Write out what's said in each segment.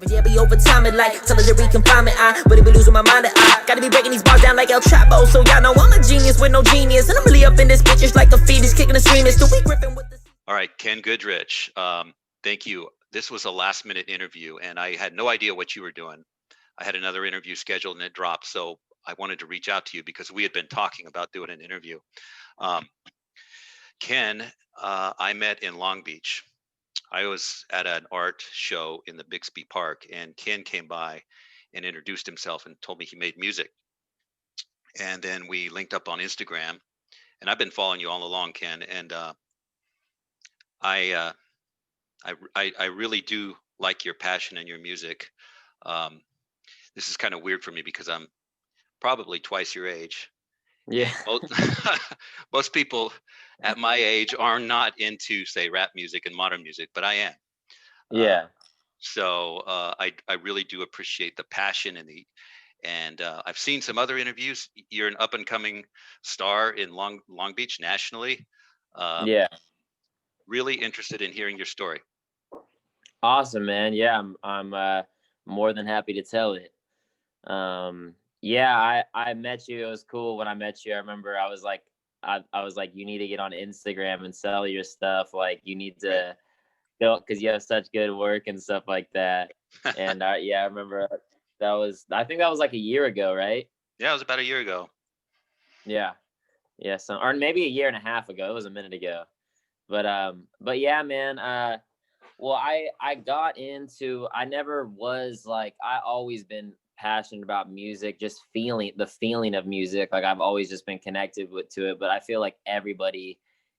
Yeah, be over time and like solitary confinement. I really be losing my mind. I gotta be breaking these bars down like El Chapo. So y'all know I'm a genius with no genius, and I'm really up in this bitch just like a fetus kicking and screaming. Still we gripping with the. All right, Ken Goodrich. Thank you. This was a last minute interview, and I had no idea what you were doing. I had another interview scheduled and it dropped, so I wanted to reach out to you because we had been talking about doing an interview. Um, Ken, I met in Long Beach. I was at an art show in the Bixby Park, and Ken came by and introduced himself and told me he made music. And then we linked up on Instagram, and I've been following you all along, Ken. And I, uh, I really do like your passion and your music. Um, this is kind of weird for me because I'm probably twice your age, Yeah. and most people at my age are not into, say, rap music and modern music, but I am. Uh, Yeah. so I really do appreciate the passion and I've seen some other interviews. You're an up and coming star in Long Beach nationally. Um, Yeah. really interested in hearing your story. Awesome, man. Yeah, I'm more than happy to tell it. Yeah, I met you. It was cool when I met you. I remember I was like, you need to get on Instagram and sell your stuff. Like you need Right. to go because you have such good work and stuff like that. And yeah, I remember I think that was like a year ago, right? Yeah, it was about a year ago. Yeah. Yeah, so or maybe a year and a half ago. It was a minute ago. But yeah, man, well, I got into I never was like I always been passionate about music, just feeling the feeling of music. Like I've always just been connected with to it, but I feel like everybody,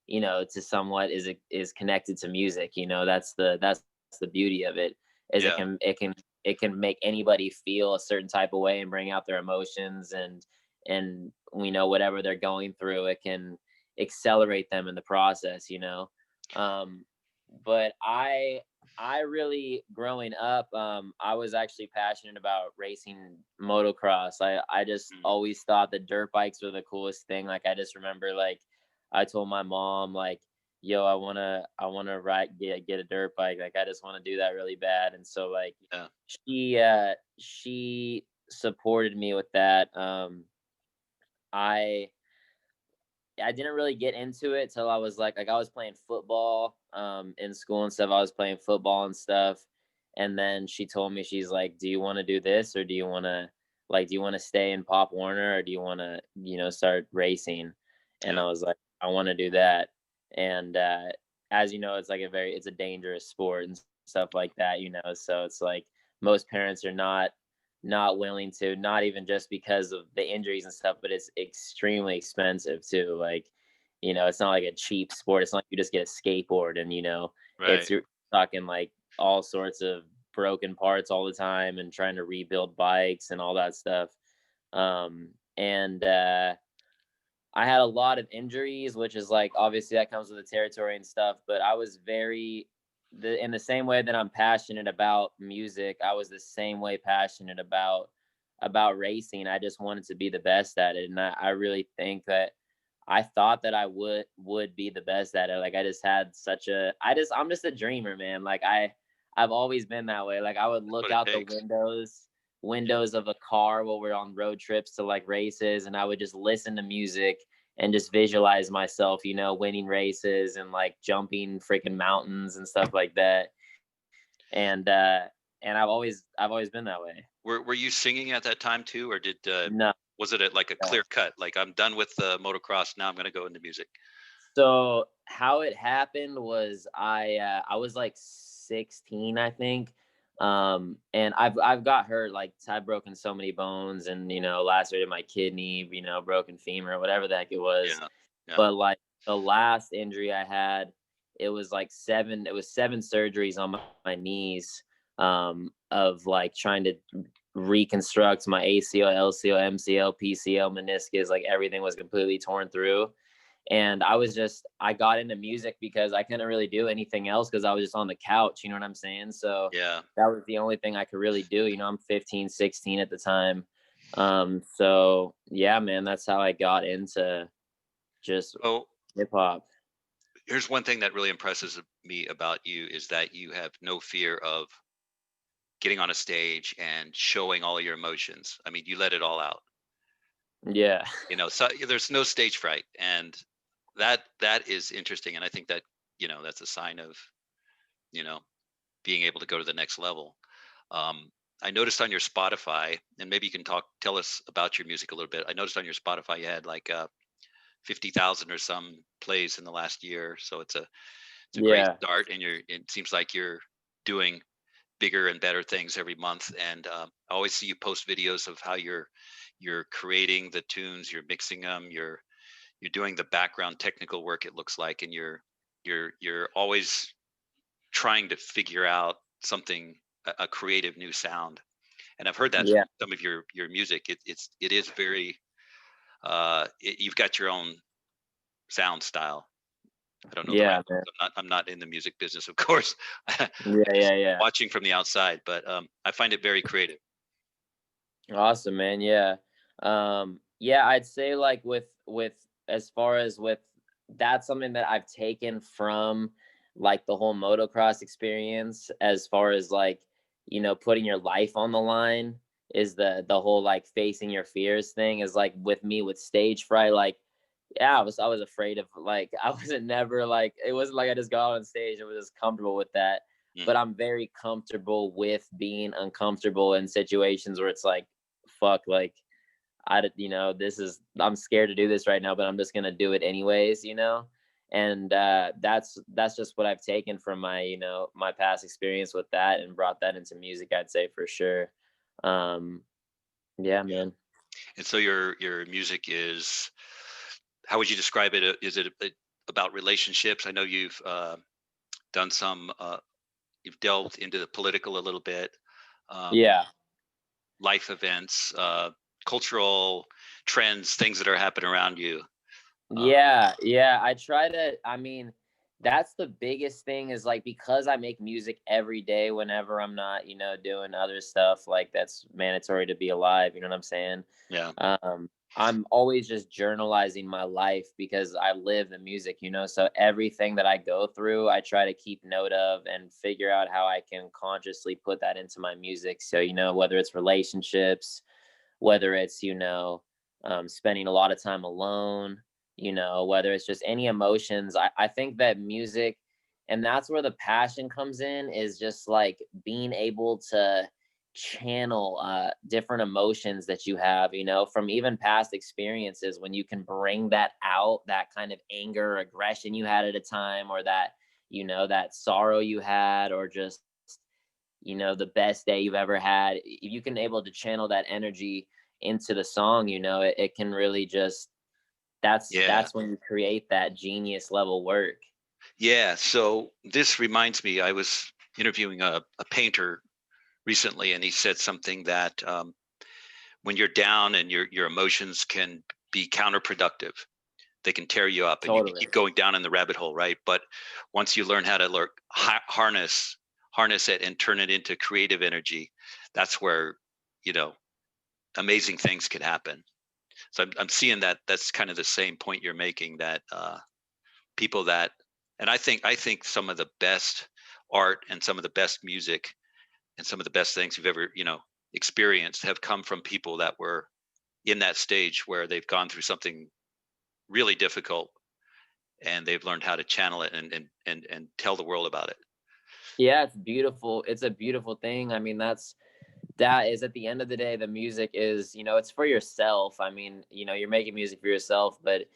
to somewhat is connected to music, that's the beauty of it is Yeah. it can make anybody feel a certain type of way and bring out their emotions and whatever they're going through, it can accelerate them in the process. um but I really growing up, I was actually passionate about racing motocross. I just Mm. always thought that dirt bikes were the coolest thing. Like I just remember like I told my mom like, yo, I wanna ride get a dirt bike. Like I just want to do that really bad. And so like Yeah. she supported me with that. I I didn't really get into it till I was like I was playing football in school and stuff. I was playing football and stuff. And then she told me, she's like, "Do you want to do this or do you want to stay in Pop Warner or do you want to, start racing?" And Yeah. I was like, "I want to do that." And as you know, it's like it's a dangerous sport and stuff like that. So it's like most parents are not willing to, not even just because of the injuries and stuff, but it's extremely expensive too. Like, it's not like a cheap sport. It's not like you just get a skateboard and Right. you're talking like all sorts of broken parts all the time and trying to rebuild bikes and all that stuff. And I had a lot of injuries, which is like obviously that comes with the territory and stuff. But I was in the same way that I'm passionate about music, I was the same way passionate about racing. I just wanted to be the best at it, and I really think that I thought that I would be the best at it. Like I just had I'm just a dreamer, man. Like I've always been that way. Like I would That's look what it out the takes. windows of a car while we're on road trips to like races, and I would just listen to music and just visualize myself, winning races and like jumping freaking mountains and stuff like that. And I've always been that way. Were you singing at that time too, or did No, was it like a no. clear cut? Like I'm done with the motocross. Now I'm going to go into music. So how it happened was I was like 16, I think. And I've got hurt, like I've broken so many bones and lacerated my kidney, broken femur, whatever the heck it was. Yeah. Yeah. But like the last injury I had, it was seven surgeries on my knees, of like trying to reconstruct my ACL, LCL, MCL, PCL, meniscus, like everything was completely torn through. And I got into music because I couldn't really do anything else because I was just on the couch, you know what I'm saying? So Yeah. that was the only thing I could really do. I'm 15, 16 at the time. So yeah, man, that's how I got into just So hip hop. here's one thing that really impresses me about you is that you have no fear of getting on a stage and showing all your emotions. I mean, you let it all out. Yeah. So there's no stage fright, and that is interesting. And I think that that's a sign of you know being able to go to the next level. Um, I noticed on your Spotify, and maybe you can tell us about your music a little bit. I noticed on your Spotify you had like 50,000 or some plays in the last year, so it's a great Yeah. start. And it seems like you're doing bigger and better things every month. And I always see you post videos of how you're creating the tunes, you're mixing them, you're doing the background technical work. It looks like, and you're always trying to figure out something, a creative new sound. And I've heard that Yeah. from some of your music. It is very you've got your own sound style. I don't know the right Yeah, words. man. I'm not in the music business, of course. I'm Yeah, just yeah, yeah. watching from the outside, but I find it very creative. Awesome, man. Yeah. Yeah, I'd say like with as far as with that's something that I've taken from like the whole motocross experience, as far as like, putting your life on the line, is the whole like facing your fears thing. Is like with me with stage fright, like, yeah, I was afraid of, like, I wasn't never like, it wasn't like I just got on stage and was just comfortable with that. But Mhm. I'm very comfortable with being uncomfortable in situations where it's like, fuck, like, this is, I'm scared to do this right now, but I'm just gonna do it anyways. And that's just what I've taken from my, my past experience with that, and brought that into music, I'd say, for sure. um yeah, Yeah. man. And so your music is, how would you describe it? Is it about relationships? I know you've done some. You've delved into the political a little bit. Um, Yeah. Life events, cultural trends, things that are happening around you. Uh, Yeah, yeah. I try to, I mean, that's the biggest thing, is like, because I make music every day whenever I'm not, doing other stuff like that's mandatory to be alive, you know what I'm saying? yeah, I'm always just journalizing my life, because I live the music, so everything that I go through, I try to keep note of and figure out how I can consciously put that into my music. So, whether it's relationships, whether it's, spending a lot of time alone, whether it's just any emotions. I think that music, and that's where the passion comes in, is just like being able to channel different emotions that you have, from even past experiences, when you can bring that out, that kind of anger, aggression you had at a time, or that, that sorrow you had, or just, the best day you've ever had. If you can able to channel that energy into the song, it can really just, yeah, that's when you create that genius level work. yeah. So this reminds me, I was interviewing a painter recently, and he said something that when you're down and your emotions can be counterproductive, they can tear you up, and you can Totally. keep going down in the rabbit hole, right? But once you learn how to harness it and turn it into creative energy, that's where you know amazing things could happen. So I'm seeing that that's kind of the same point you're making, that people that, and I think some of the best art and some of the best music and some of the best things you've ever experienced have come from people that were in that stage where they've gone through something really difficult, and they've learned how to channel it and tell the world about it. Yeah, it's beautiful. It's a beautiful thing. I mean, that is, at the end of the day, the music is, it's for yourself. I mean, you're making music for yourself, but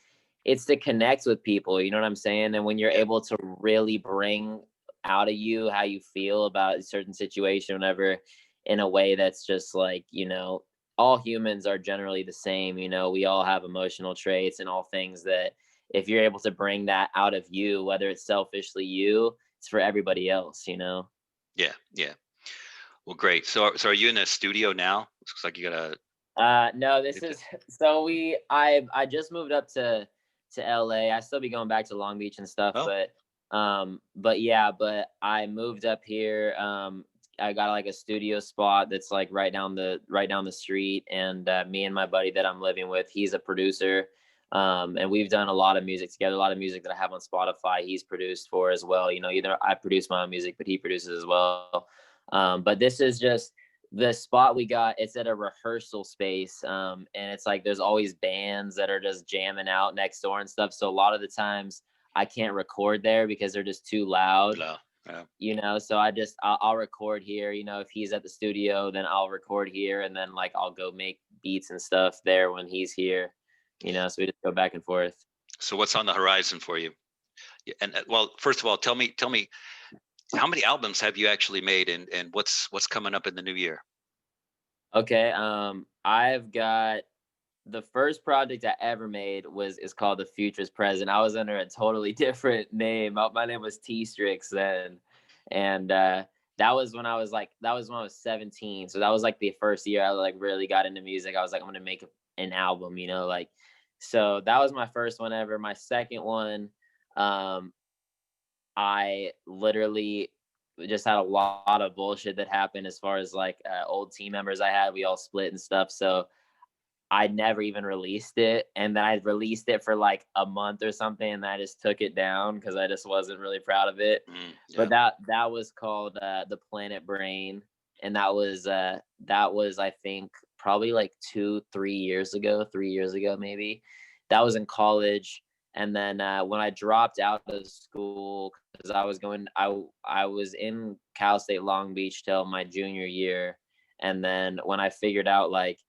it's to connect with people, you know what I'm saying? And when you're Yeah, able to really bring out of you how you feel about a certain situation, whenever, in a way that's just like, all humans are generally the same, we all have emotional traits and all things that, if you're able to bring that out of you, whether it's selfishly you, it's for everybody else. yeah, yeah. Well, great. So are you in a studio now? Looks like you got a. No, this is, so I just moved up to LA. I still be going back to Long Beach and stuff, Oh, but yeah, but I moved up here. I got like a studio spot that's like right down the street, and me and my buddy that I'm living with, he's a producer. And we've done a lot of music together, a lot of music that I have on Spotify he's produced for as well. Either I produce my own music, but he produces as well. But this is just the spot we got. It's at a rehearsal space, and it's like there's always bands that are just jamming out next door and stuff. So a lot of the times I can't record there because they're just too loud. Yeah. So I'll record here. If he's at the studio, then I'll record here, and then like I'll go make beats and stuff there when he's here. So we just go back and forth. So what's on the horizon for you? And well, first of all, tell me how many albums have you actually made, and what's coming up in the new year? Okay, I've got the first project I ever made is called The Future's Present. I was under a totally different name. My name was T-Strix then, and that was when I was 17. So that was like the first year I like really got into music. I was like, I'm gonna make an album, so that was my first one ever. My second one, I literally just had a lot of bullshit that happened as far as like old team members I had. We all split and stuff. So I never even released it. And then I released it for like a month or something, and I just took it down because I just wasn't really proud of it. Yeah. But that was called The Planet Brain. And that was I think probably like 3 years ago maybe. That was in college. And then when I dropped out of school, because I was in Cal State Long Beach till my junior year. And then when I figured out like,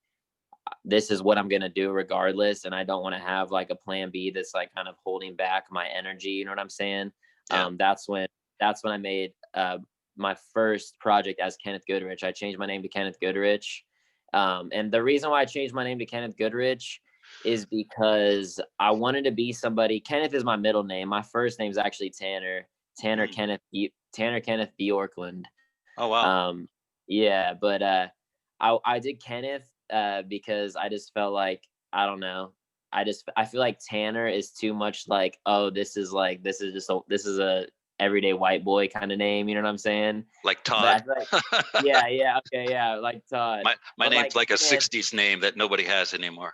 this is what I'm going to do regardless, and I don't want to have like a plan B that's like kind of holding back my energy. You know what I'm saying? Yeah. That's when I made my first project as Kenneth Goodrich. I changed my name to Kenneth Goodrich. And the reason why I changed my name to Kenneth Goodrich is because I wanted to be somebody. Kenneth is my middle name. My first name is actually Tanner Kenneth Bjorklund. Oh wow. Yeah, but I did Kenneth because I just felt like, I don't know, I feel like Tanner is too much like, oh, this is a everyday white boy kind of name, you know what I'm saying? Like Todd. Yeah, like Todd. My name's like a Kenneth, 60s name that nobody has anymore.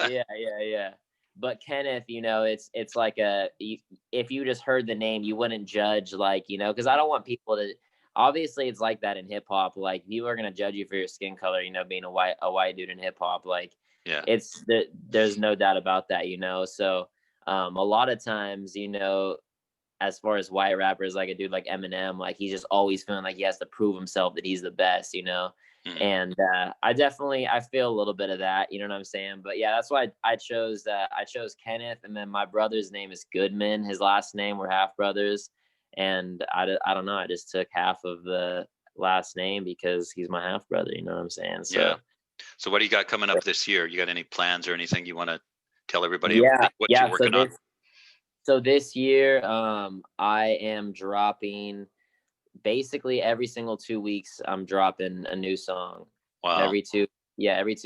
yeah. But Kenneth, it's like if you just heard the name, you wouldn't judge, like, because I don't want people to. Obviously, it's like that in hip hop. Like, people are gonna judge you for your skin color, being a white dude in hip hop. Like, yeah, there's no doubt about that, So, a lot of times, as far as white rappers, like a dude like Eminem, like he's just always feeling like he has to prove himself that he's the best, Mm-hmm. And I feel a little bit of that, you know what I'm saying? But yeah, that's why I chose Kenneth, and then my brother's name is Goodman. His last name, we're half brothers, and I don't know, I just took half of the last name because he's my half brother, you know what I'm saying? So yeah. So what do you got coming up this year? You got any plans or anything you want to tell everybody what you're working on? So this year, I am dropping basically every single 2 weeks. I'm dropping a new song. Wow. Every 2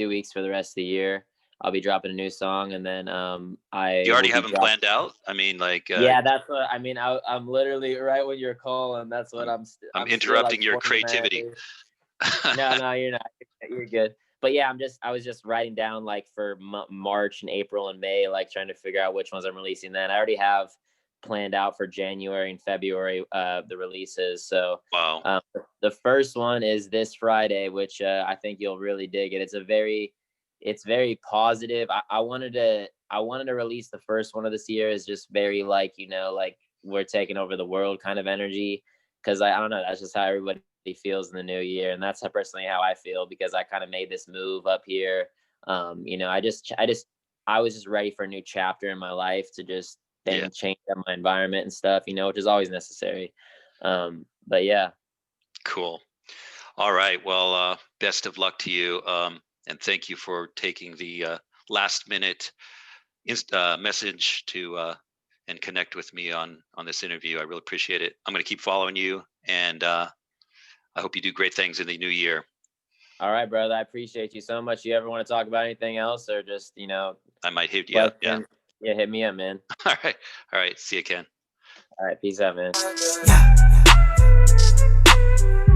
weeks for the rest of the year, I'll be dropping a new song. And then you already have them planned out? I mean, like yeah, that's what I mean. I'm literally right when you're calling. That's what I'm interrupting your creativity. No, you're not. You're good. But yeah, I was just writing down like for March and April and May, like trying to figure out which ones I'm releasing. Then I already have planned out for January and February the releases. So wow. The first one is this Friday, which I think you'll really dig it. It's very positive. I wanted to release the first one of this year is just very like, like we're taking over the world kind of energy, because I don't know, that's just how everybody feels in the new year, and that's personally how I feel, because I kind of made this move up here. I was just ready for a new chapter in my life to just change up my environment and stuff, which is always necessary. But yeah. Cool. All right. Well, best of luck to you. And thank you for taking the last minute message to and connect with me on this interview. I really appreciate it. I'm going to keep following you, and I hope you do great things in the new year. All right, brother. I appreciate you so much. You ever want to talk about anything else, or just, I might hit you up. Yeah. Yeah, hit me up, man. All right. See you, Ken. All right. Peace out, man. Yeah.